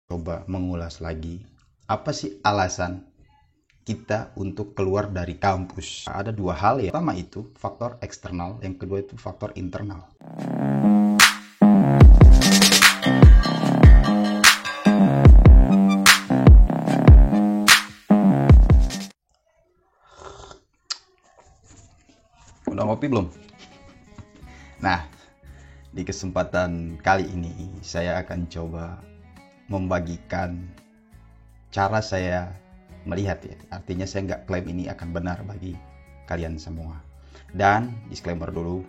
coba mengulas lagi, apa sih alasan kita untuk keluar dari kampus? Ada dua hal ya. Pertama itu faktor eksternal, yang kedua itu faktor internal. Udah ngopi belum? Nah, di kesempatan kali ini saya akan coba membagikan cara saya melihat ya. Artinya saya nggak klaim ini akan benar bagi kalian semua. Dan disclaimer dulu,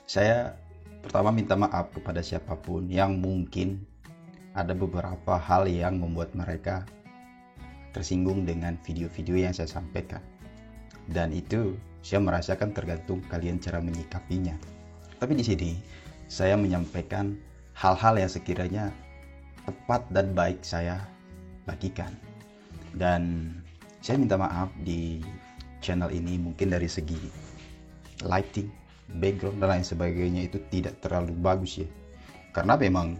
saya pertama minta maaf kepada siapapun yang mungkin ada beberapa hal yang membuat mereka tersinggung dengan video-video yang saya sampaikan. Dan itu saya merasakan tergantung kalian cara menyikapinya. Tapi di sini saya menyampaikan hal-hal yang sekiranya tepat dan baik saya bagikan. Dan saya minta maaf di channel ini mungkin dari segi lighting, background dan lain sebagainya itu tidak terlalu bagus ya. Karena memang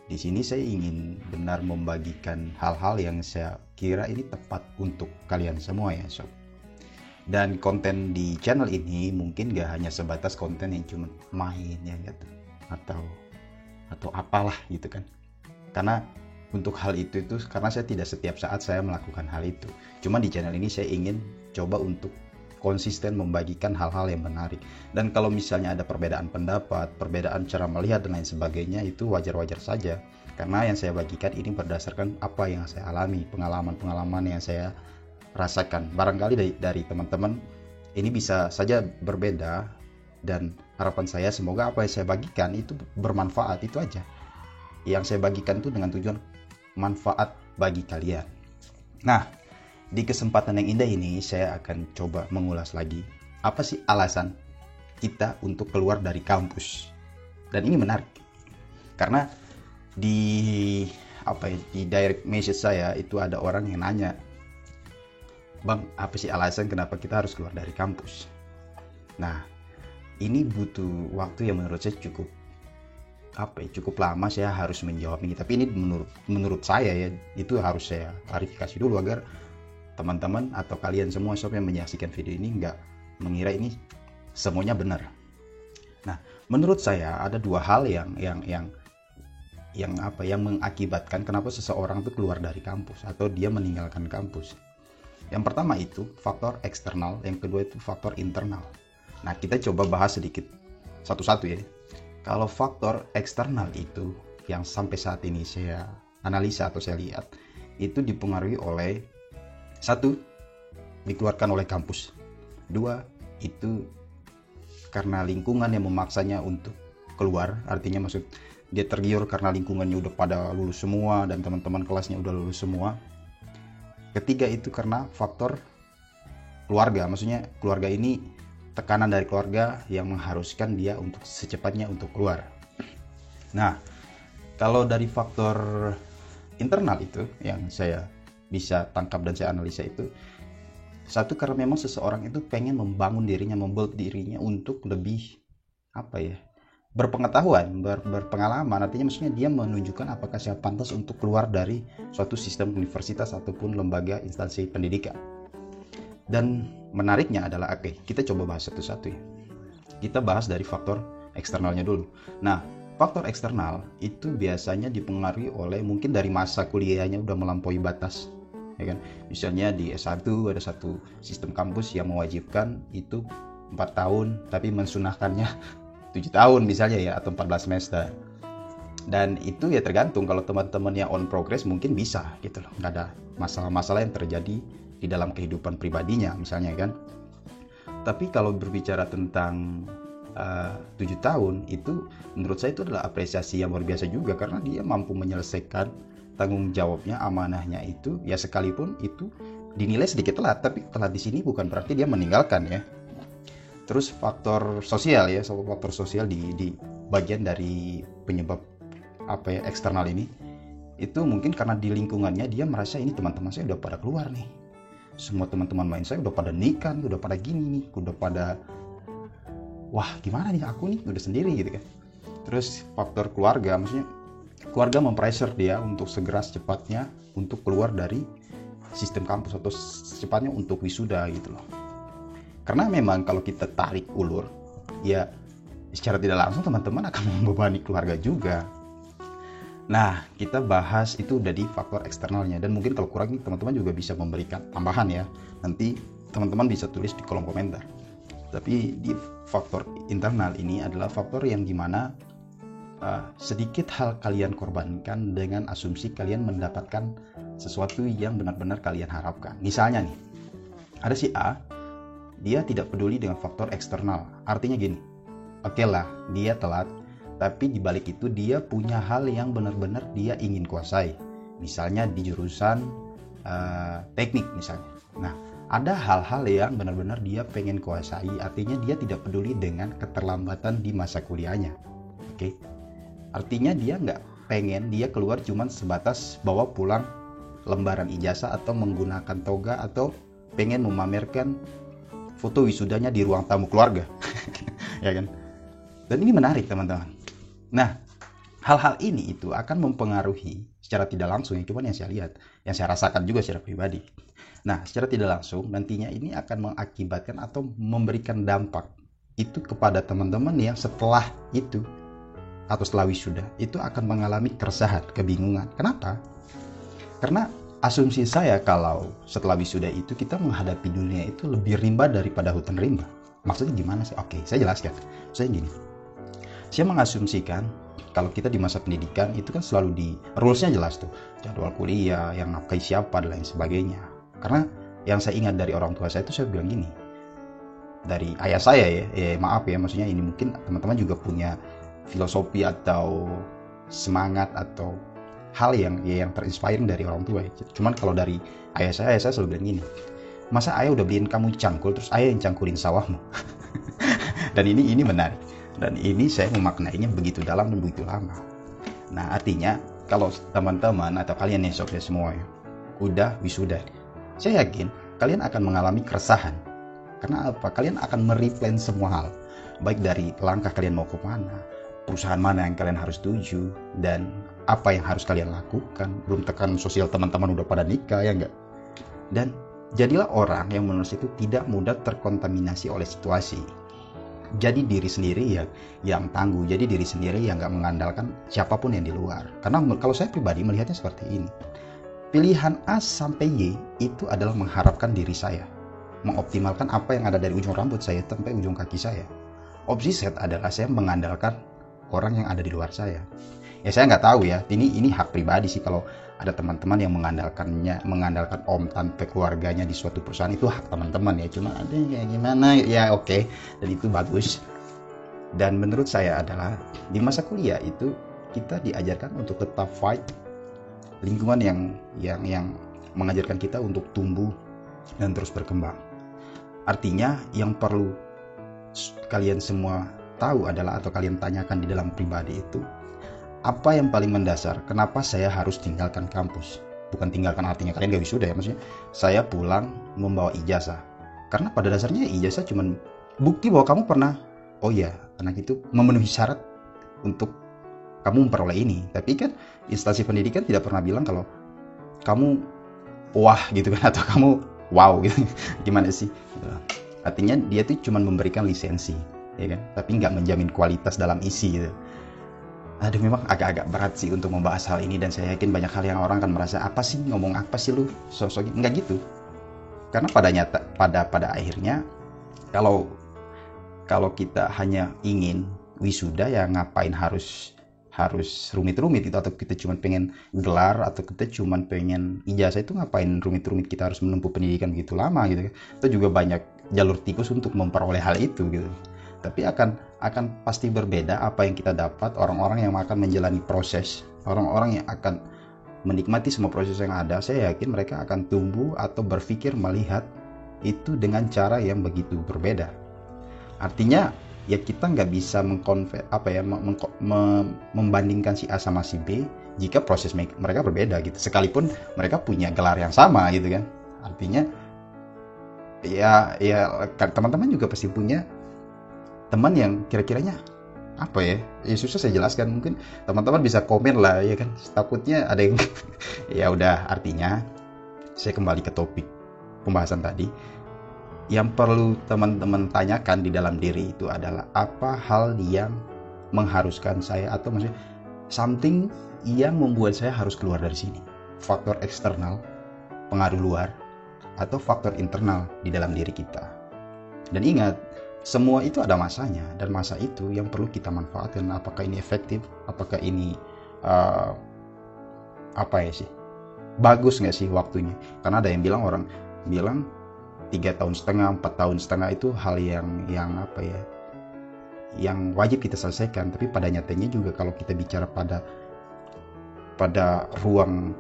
di sini saya ingin benar membagikan hal-hal yang saya kira ini tepat untuk kalian semua ya sob. Dan konten di channel ini mungkin gak hanya sebatas konten yang cuma main ya gitu, atau apalah gitu kan. Karena untuk hal itu karena saya tidak setiap saat saya melakukan hal itu. Cuma di channel ini saya ingin coba untuk konsisten membagikan hal-hal yang menarik. Dan kalau misalnya ada perbedaan pendapat, perbedaan cara melihat dan lain sebagainya, itu wajar-wajar saja. Karena yang saya bagikan ini berdasarkan apa yang saya alami, pengalaman-pengalaman yang saya rasakan. Barangkali dari teman-teman ini bisa saja berbeda, dan harapan saya semoga apa yang saya bagikan itu bermanfaat, itu aja. Yang saya bagikan itu dengan tujuan manfaat bagi kalian. Nah, di kesempatan yang indah ini saya akan coba mengulas lagi apa sih alasan kita untuk keluar dari kampus. Dan ini menarik karena di direct message saya itu ada orang yang nanya, "Bang, apa sih alasan kenapa kita harus keluar dari kampus?" Nah, ini butuh waktu yang menurut saya cukup lama saya harus menjawab ini. Tapi ini menurut saya ya, itu harus saya klarifikasi dulu agar teman-teman atau kalian semua sob yang menyaksikan video ini nggak mengira ini semuanya benar. Nah, menurut saya ada dua hal yang mengakibatkan kenapa seseorang itu keluar dari kampus atau dia meninggalkan kampus. Yang pertama itu faktor eksternal, yang kedua itu faktor internal. Nah, kita coba bahas sedikit satu-satu ya. Kalau faktor eksternal itu yang sampai saat ini saya analisa atau saya lihat itu dipengaruhi oleh, satu, dikeluarkan oleh kampus. Dua, itu karena lingkungan yang memaksanya untuk keluar, artinya maksud dia tergiur karena lingkungannya udah pada lulus semua dan teman-teman kelasnya udah lulus semua. Ketiga itu karena faktor keluarga, maksudnya keluarga ini, tekanan dari keluarga yang mengharuskan dia untuk secepatnya untuk keluar. Nah, kalau dari faktor internal itu yang saya bisa tangkap dan saya analisa itu, satu, karena memang seseorang itu pengen membangun dirinya, membuild dirinya untuk lebih berpengetahuan, berpengalaman. Artinya maksudnya dia menunjukkan apakah saya pantas untuk keluar dari suatu sistem universitas ataupun lembaga instansi pendidikan. Dan menariknya adalah, kita coba bahas satu-satu ya. Kita bahas dari faktor eksternalnya dulu. Nah, faktor eksternal itu biasanya dipengaruhi oleh mungkin dari masa kuliahnya udah melampaui batas, ya kan? Misalnya di S1 ada satu sistem kampus yang mewajibkan itu 4 tahun, tapi mensunahkannya 7 tahun misalnya ya, atau 14 semester. Dan itu ya tergantung, kalau teman-teman yang on progress mungkin bisa gitu loh, nggak ada masalah-masalah yang terjadi di dalam kehidupan pribadinya misalnya kan. Tapi kalau berbicara tentang 7 tahun itu menurut saya itu adalah apresiasi yang luar biasa juga, karena dia mampu menyelesaikan tanggung jawabnya, amanahnya itu ya, sekalipun itu dinilai sedikit telat. Tapi telat di sini bukan berarti dia meninggalkan ya. Terus faktor sosial ya, faktor sosial di bagian dari penyebab eksternal ini, itu mungkin karena di lingkungannya dia merasa ini teman-teman saya udah pada keluar nih, semua teman-teman main saya udah pada nikah, udah pada gini nih, udah pada wah gimana nih aku nih udah sendiri gitu kan. Terus faktor keluarga, maksudnya keluarga mempressure dia untuk segera secepatnya untuk keluar dari sistem kampus atau secepatnya untuk wisuda gitu loh. Karena memang kalau kita tarik ulur, ya secara tidak langsung teman-teman akan membebani keluarga juga. Nah, kita bahas itu udah di faktor eksternalnya, dan mungkin kalau kurang teman-teman juga bisa memberikan tambahan ya. Nanti teman-teman bisa tulis di kolom komentar. Tapi di faktor internal ini adalah faktor yang dimana sedikit hal kalian korbankan dengan asumsi kalian mendapatkan sesuatu yang benar-benar kalian harapkan. Misalnya nih, ada si A, dia tidak peduli dengan faktor eksternal. Artinya gini, oke lah, dia telat, tapi di balik itu dia punya hal yang benar-benar dia ingin kuasai. Misalnya di jurusan teknik misalnya. Nah, ada hal-hal yang benar-benar dia pengen kuasai, artinya dia tidak peduli dengan keterlambatan di masa kuliahnya. Oke. Artinya dia nggak pengen dia keluar cuman sebatas bawa pulang lembaran ijazah atau menggunakan toga atau pengen memamerkan foto wisudanya di ruang tamu keluarga. Ya kan? Dan ini menarik teman-teman. Nah, hal-hal ini itu akan mempengaruhi secara tidak langsung, cuman yang saya lihat, yang saya rasakan juga secara pribadi. Nah, secara tidak langsung nantinya ini akan mengakibatkan atau memberikan dampak itu kepada teman-teman yang setelah itu atau setelah wisuda itu akan mengalami keresahan, kebingungan. Kenapa? Karena asumsi saya kalau setelah wisuda itu kita menghadapi dunia itu lebih rimba daripada hutan rimba. Maksudnya gimana sih? Oke, saya jelaskan. Saya gini, saya mengasumsikan kalau kita di masa pendidikan itu kan selalu di rules-nya jelas tuh, jadwal kuliah, yang nafkahi siapa dan lain sebagainya. Karena yang saya ingat dari orang tua saya itu saya bilang gini, dari ayah saya ya maaf ya, maksudnya ini mungkin teman-teman juga punya filosofi atau semangat atau hal yang terinspiring dari orang tua ya. Cuman kalau dari ayah saya selalu bilang gini, masa ayah udah beliin kamu cangkul terus ayah yang cangkulin sawahmu. Dan ini menarik, dan ini saya memaknainya begitu dalam dan begitu lama. Nah, artinya kalau teman-teman atau kalian nih sobat semua ya, udah wisuda, saya yakin kalian akan mengalami keresahan. Karena apa? Kalian akan mereplan semua hal, baik dari langkah kalian mau ke mana, perusahaan mana yang kalian harus tuju, dan apa yang harus kalian lakukan. Belum tekan sosial teman-teman udah pada nikah ya enggak. Dan jadilah orang yang menurut itu tidak mudah terkontaminasi oleh situasi. Jadi diri sendiri yang tangguh, jadi diri sendiri yang gak mengandalkan siapapun yang di luar. Karena kalau saya pribadi melihatnya seperti ini, pilihan A sampai Y itu adalah mengharapkan diri saya, mengoptimalkan apa yang ada dari ujung rambut saya sampai ujung kaki saya. Opsi Z adalah saya mengandalkan orang yang ada di luar saya. Ya saya nggak tahu ya, ini hak pribadi sih. Kalau ada teman-teman yang mengandalkan om tante keluarganya di suatu perusahaan, itu hak teman-teman ya. Cuma ada yang gimana ya, oke. Dan itu bagus. Dan menurut saya adalah di masa kuliah itu kita diajarkan untuk tetap fight lingkungan yang mengajarkan kita untuk tumbuh dan terus berkembang. Artinya yang perlu kalian semua tahu adalah, atau kalian tanyakan di dalam pribadi itu, apa yang paling mendasar kenapa saya harus tinggalkan kampus. Bukan tinggalkan artinya kalian gak wisuda ya, maksudnya saya pulang membawa ijazah. Karena pada dasarnya ijazah cuma bukti bahwa kamu pernah, oh ya anak itu memenuhi syarat untuk kamu memperoleh ini. Tapi kan instansi pendidikan tidak pernah bilang kalau kamu wah gitu kan, atau kamu wow gitu. Gimana sih? Artinya dia tuh cuma memberikan lisensi, ya kan? Tapi nggak menjamin kualitas dalam isi gitu. Aduh, memang agak-agak berat sih untuk membahas hal ini, dan saya yakin banyak hal yang orang akan merasa, apa sih, ngomong apa sih lu, sosok nggak gitu. Karena pada akhirnya kalau kita hanya ingin wisuda ya ngapain harus rumit-rumit itu, atau kita cuma pengen gelar, atau kita cuma pengen ijazah, itu ngapain rumit-rumit kita harus menempuh pendidikan begitu lama gitu kan. Itu juga banyak jalur tikus untuk memperoleh hal itu gitu. Tapi akan pasti berbeda apa yang kita dapat orang-orang yang akan menjalani proses, orang-orang yang akan menikmati semua proses yang ada. Saya yakin mereka akan tumbuh atau berpikir melihat itu dengan cara yang begitu berbeda. Artinya ya kita nggak bisa membandingkan si A sama si B jika proses mereka berbeda gitu, sekalipun mereka punya gelar yang sama gitu kan. Artinya ya teman-teman juga pasti punya teman yang kira-kiranya apa ya, susah saya jelaskan. Mungkin teman-teman bisa komen lah ya kan, takutnya ada yang ya udah, artinya saya kembali ke topik pembahasan tadi. Yang perlu teman-teman tanyakan di dalam diri itu adalah apa hal yang mengharuskan saya, atau maksudnya something yang membuat saya harus keluar dari sini. Faktor eksternal, pengaruh luar, atau faktor internal di dalam diri kita. Dan ingat, semua itu ada masanya, dan masa itu yang perlu kita manfaatkan. Apakah ini efektif, apakah ini apa ya sih, bagus nggak sih waktunya. Karena ada yang orang bilang 3,5 tahun, 4,5 tahun itu hal yang apa ya, yang wajib kita selesaikan. Tapi pada nyatanya juga kalau kita bicara pada ruang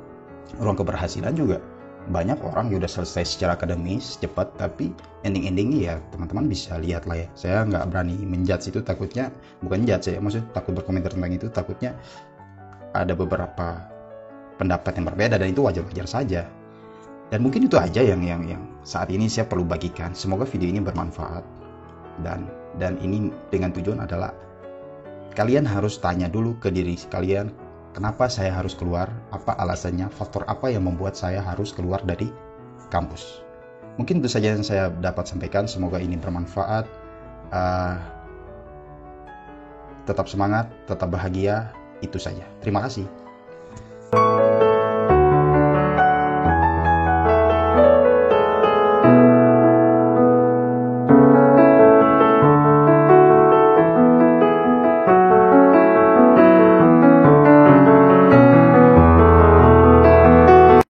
keberhasilan juga, banyak orang yang udah selesai secara akademis cepat, tapi ending-endingnya ya teman-teman bisa lihat lah ya. Saya nggak berani menjudge itu, takutnya, bukan judge saya, maksudnya takut berkomentar tentang itu, takutnya ada beberapa pendapat yang berbeda, dan itu wajar-wajar saja. Dan mungkin itu aja yang saat ini saya perlu bagikan. Semoga video ini bermanfaat, dan ini dengan tujuan adalah kalian harus tanya dulu ke diri kalian, kenapa saya harus keluar, apa alasannya, faktor apa yang membuat saya harus keluar dari kampus. Mungkin itu saja yang saya dapat sampaikan. Semoga ini bermanfaat. Tetap semangat, tetap bahagia, itu saja. Terima kasih.